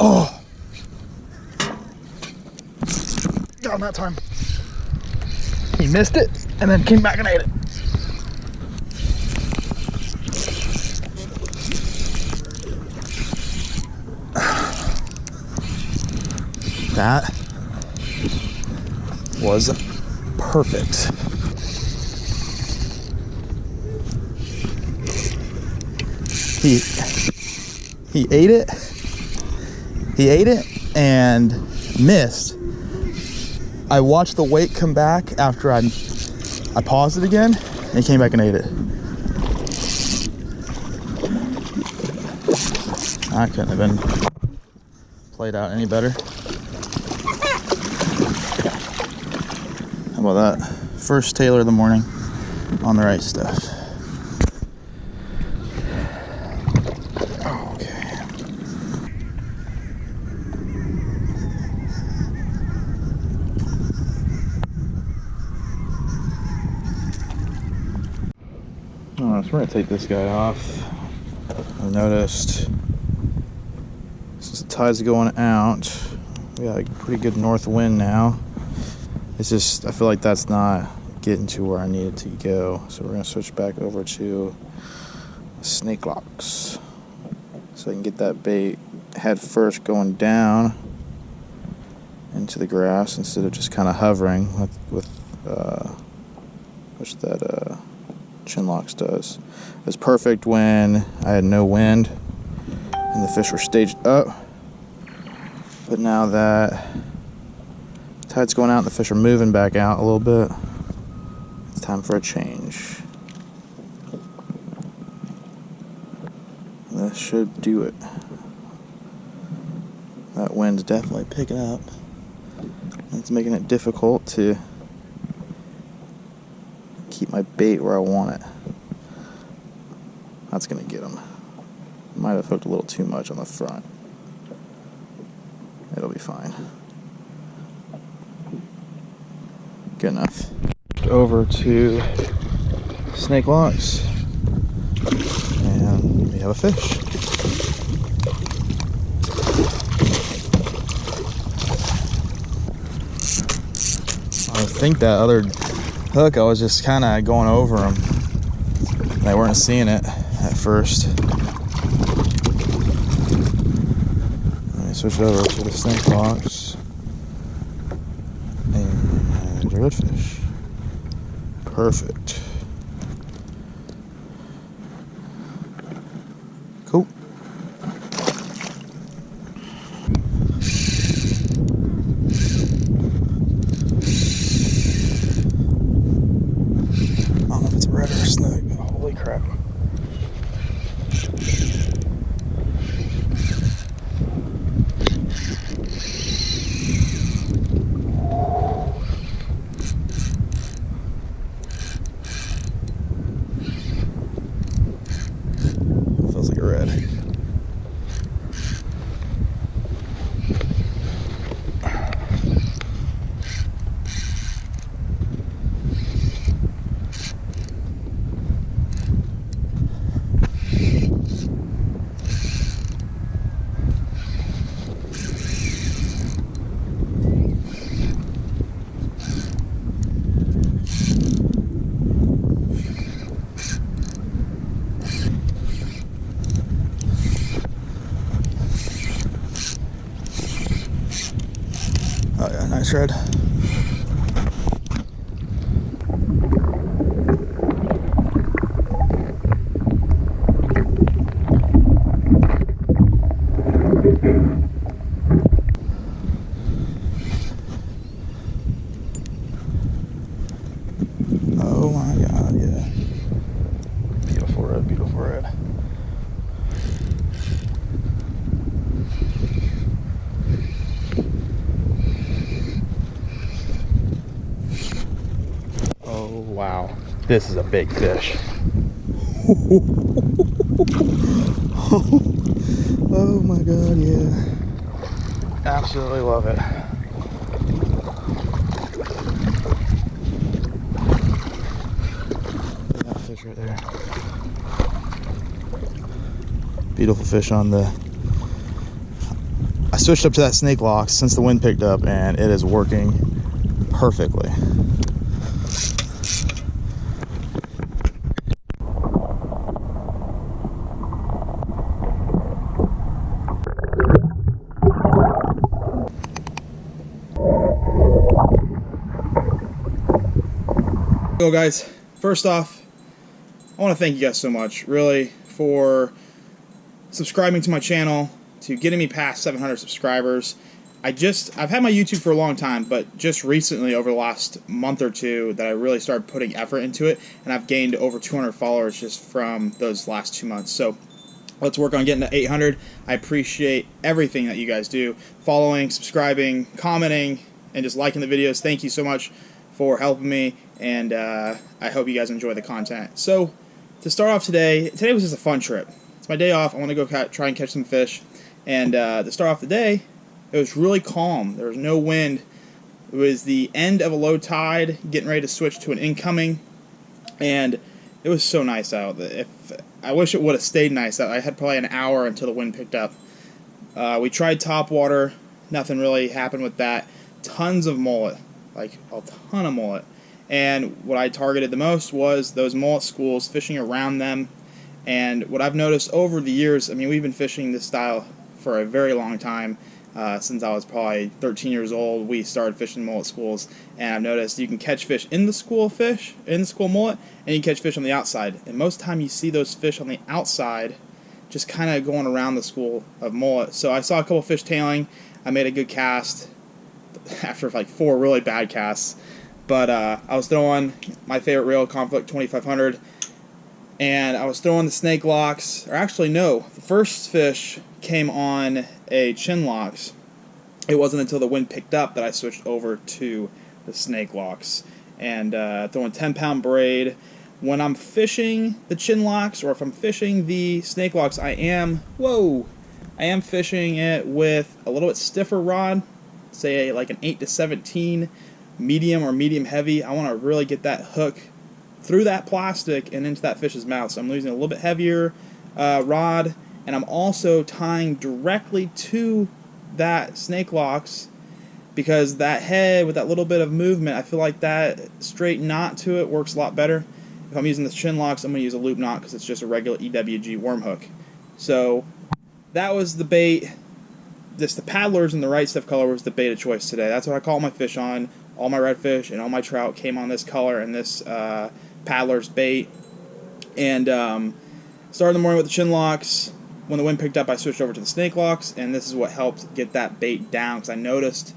Oh! Got him that time. He missed it and then came back and ate it. That was perfect. He ate it. He ate it and missed. I watched the weight come back after I paused it again, and he came back and ate it. That couldn't have been played out any better. How about that? First tailor of the morning on the right stuff. Okay. Alright, so we're gonna take this guy off. I noticed since the tide's going out, we got a pretty good north wind now. It's just, I feel like that's not getting to where I need it to go. So we're gonna switch back over to ChinlockZ. So I can get that bait head first going down into the grass instead of just kind of hovering with which that ChinlockZ does. It was perfect when I had no wind and the fish were staged up. But now that tide's going out and the fish are moving back out a little bit, it's time for a change. That should do it. That wind's definitely picking up. It's making it difficult to keep my bait where I want it. That's gonna get him. Might have hooked a little too much on the front. It'll be fine. Good enough. Over to ChinlockZ, and we have a fish. I think that other hook, I was just kind of going over them. They weren't seeing it at first. Let me switch it over to the ChinlockZ. And redfish. Perfect. Cool. I don't know if it's a red or a snook, but holy crap. Feels like a red. Oh yeah, nice red. Oh my God, yeah. Beautiful red, beautiful red. Oh wow, this is a big fish. Oh my God, yeah. Absolutely love it. That fish right there. Beautiful fish on the, I switched up to that snake lock since the wind picked up, and it is working perfectly. So guys, first off, I want to thank you guys so much, really, for subscribing to my channel, to getting me past 700 subscribers. I've had my YouTube for a long time, but just recently, over the last month or two, that I really started putting effort into it, and I've gained over 200 followers just from those last 2 months. So let's work on getting to 800. I appreciate everything that you guys do, following, subscribing, commenting, and just liking the videos. Thank you so much for helping me, and I hope you guys enjoy the content. So to start off today was just a fun trip. It's my day off. I want to go try and catch some fish, and to start off the day, it was really calm. There was no wind. It was the end of a low tide, getting ready to switch to an incoming, and it was so nice out. I wish it would have stayed nice out. I had probably an hour until the wind picked up. We tried top water. Nothing really happened with that. Tons of mullet. Like a ton of mullet, and what I targeted the most was those mullet schools, fishing around them. And what I've noticed over the years, I mean, we've been fishing this style for a very long time. Since I was probably 13 years old, we started fishing mullet schools, and I've noticed you can catch fish in the school of fish, in the school mullet, and you can catch fish on the outside. And most of the time you see those fish on the outside just kind of going around the school of mullet. So I saw a couple fish tailing. I made a good cast after like 4 really bad casts, but I was throwing my favorite reel, Conflict 2500, and I was throwing the snake locks, or actually no, the first fish came on a ChinlockZ. It wasn't until the wind picked up that I switched over to the snake locks, and throwing 10-pound braid. When I'm fishing the ChinlockZ, or if I'm fishing the snake locks, I am fishing it with a little bit stiffer rod, say like an 8 to 17 medium or medium heavy. I want to really get that hook through that plastic and into that fish's mouth. So I'm using a little bit heavier rod, and I'm also tying directly to that snake locks, because that head with that little bit of movement, I feel like that straight knot to it works a lot better. If I'm using the ChinlockZ, I'm going to use a loop knot because it's just a regular EWG worm hook. So that was the bait. The paddlers in the right stuff color was the bait of choice today. That's what I caught my fish on. All my redfish and all my trout came on this color and this paddler's bait. And started the morning with the ChinlockZ. When the wind picked up, I switched over to the snake locks, and this is what helped get that bait down, because I noticed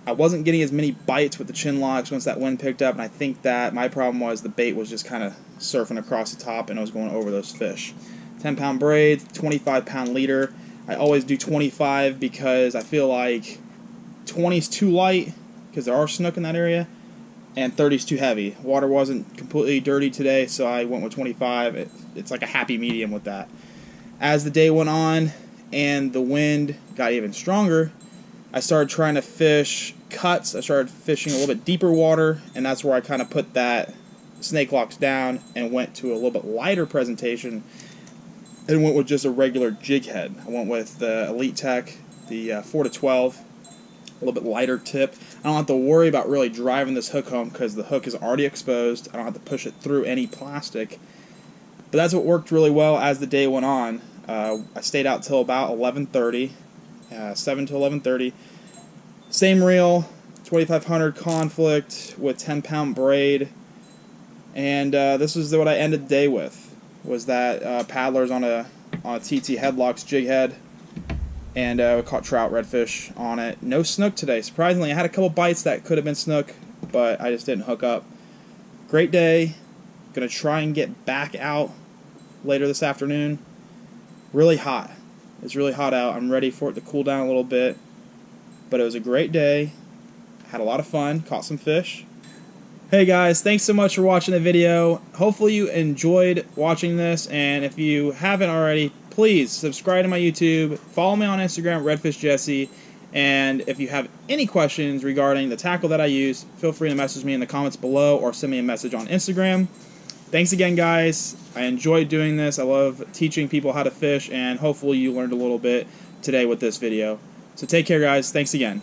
I wasn't getting as many bites with the ChinlockZ once that wind picked up, and I think that my problem was the bait was just kind of surfing across the top and it was going over those fish. 10-pound braid, 25-pound leader. I always do 25 because I feel like 20 is too light because there are snook in that area, and 30 is too heavy. Water wasn't completely dirty today, so I went with 25. It's like a happy medium with that. As the day went on and the wind got even stronger, I started trying to fish cuts. I started fishing a little bit deeper water, and that's where I kind of put that snake locks down and went to a little bit lighter presentation and went with just a regular jig head. I went with the Elite Tech, the 4 to 12, a little bit lighter tip. I don't have to worry about really driving this hook home because the hook is already exposed. I don't have to push it through any plastic. But that's what worked really well as the day went on. I stayed out till about 11:30, 7 to 11:30. Same reel, 2500 Conflict with 10-pound braid. And this is what I ended the day with. Was that paddlers on a TT headlocks jig head, and we caught trout, redfish on it. No snook today. Surprisingly, I had a couple bites that could have been snook, but I just didn't hook up. Great day. Gonna try and get back out later this afternoon. Really hot. It's really hot out. I'm ready for it to cool down a little bit, but it was a great day. Had a lot of fun. Caught some fish. Hey guys, thanks so much for watching the video. Hopefully you enjoyed watching this, and if you haven't already, please subscribe to my YouTube, follow me on Instagram, RedfishJesse, and if you have any questions regarding the tackle that I use, feel free to message me in the comments below or send me a message on Instagram. Thanks again, guys. I enjoyed doing this. I love teaching people how to fish, and hopefully you learned a little bit today with this video. So take care, guys. Thanks again.